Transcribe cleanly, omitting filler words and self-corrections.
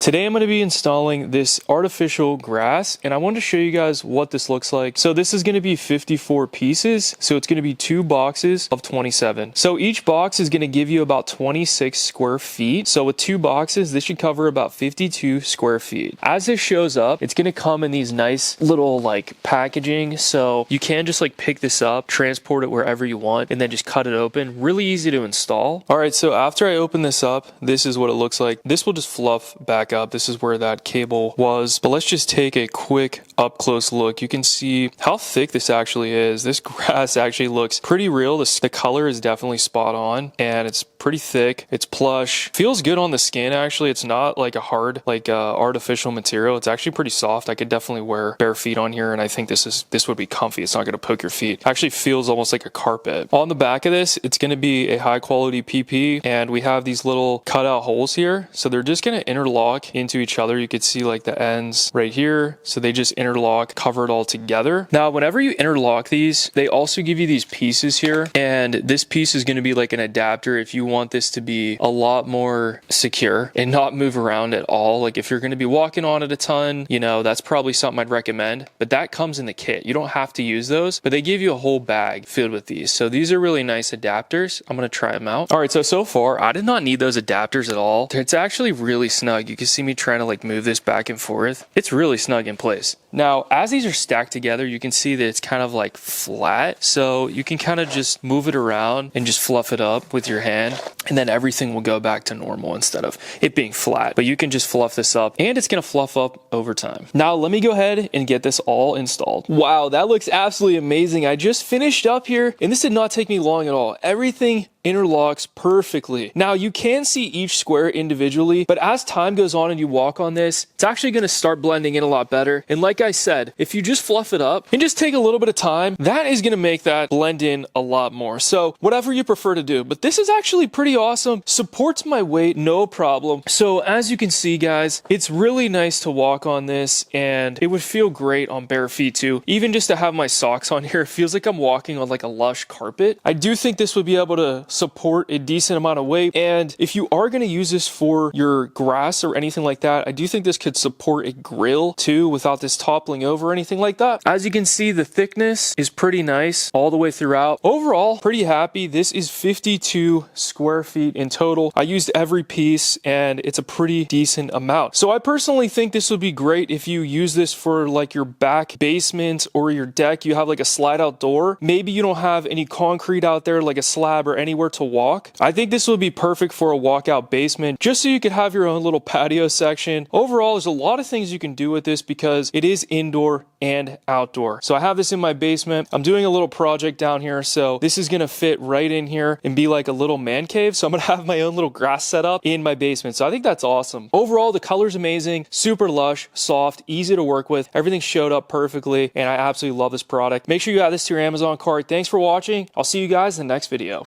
Today I'm going to be installing this artificial grass, and I wanted to show you guys what this looks like. So this is going to be 54 pieces, so it's going to be 2 boxes of 27. So each box is going to give you about 26 square feet. So with 2 boxes, this should cover about 52 square feet. As this shows up, it's going to come in these nice little like packaging, so you can just like pick this up, transport it wherever you want, and then just cut it open. Really easy to install. All right, so after I open this up, this is what it looks like. This will just fluff back up. This is where that cable was, but let's just take a quick up close look. You can see how thick this actually is. This grass actually looks pretty real. The color is definitely spot on, and it's pretty thick. It's plush, feels good on the skin. Actually, it's not like a hard artificial material. It's actually pretty soft. I could definitely wear bare feet on here, and I think this would be comfy. It's not going to poke your feet. Actually feels almost like a carpet. On the back of this, it's going to be a high quality PP, and we have these little cutout holes here, so they're just going to interlock into each other. You could see like the ends right here, so they just interlock, cover it all together. Now whenever you interlock these, they also give you these pieces here, and this piece is going to be like an adapter if you want this to be a lot more secure and not move around at all. Like if you're going to be walking on it a ton, you know, that's probably something I'd recommend, but that comes in the kit. You don't have to use those, but they give you a whole bag filled with these. So these are really nice adapters. I'm going to try them out. All right, so far I did not need those adapters at all. It's actually really snug. You can see me trying to like move this back and forth. It's really snug in place. Now, as these are stacked together, you can see that it's kind of like flat. So you can kind of just move it around and just fluff it up with your hand, and then everything will go back to normal instead of it being flat. But you can just fluff this up, and it's going to fluff up over time. Now, let me go ahead and get this all installed. Wow, that looks absolutely amazing. I just finished up here, and this did not take me long at all. Everything interlocks perfectly. Now you can see each square individually, but as time goes on and you walk on this, it's actually going to start blending in a lot better. And like I said, if you just fluff it up and just take a little bit of time, that is going to make that blend in a lot more. So whatever you prefer to do, but this is actually pretty awesome. Supports my weight, no problem. So as you can see, guys, it's really nice to walk on this, and it would feel great on bare feet too. Even just to have my socks on here, it feels like I'm walking on like a lush carpet. I do think this would be able to support a decent amount of weight, and if you are going to use this for your grass or anything like that, I do think this could support a grill too without this toppling over or anything like that. As you can see, the thickness is pretty nice all the way throughout. Overall, pretty happy. This is 52 square feet in total. I used every piece, and it's a pretty decent amount. So I personally think this would be great if you use this for like your back basement or your deck. You have like a slide out door. Maybe you don't have any concrete out there, like a slab or anywhere to walk. I think this would be perfect for a walkout basement, just so you could have your own little patio section. Overall, there's a lot of things you can do with this because it is indoor and outdoor. So I have this in my basement. I'm doing a little project down here, so this is gonna fit right in here and be like a little man cave. So I'm gonna have my own little grass setup in my basement. So I think that's awesome. Overall, the color's amazing, super lush, soft, easy to work with. Everything showed up perfectly, and I absolutely love this product. Make sure you add this to your Amazon cart. Thanks for watching. I'll see you guys in the next video.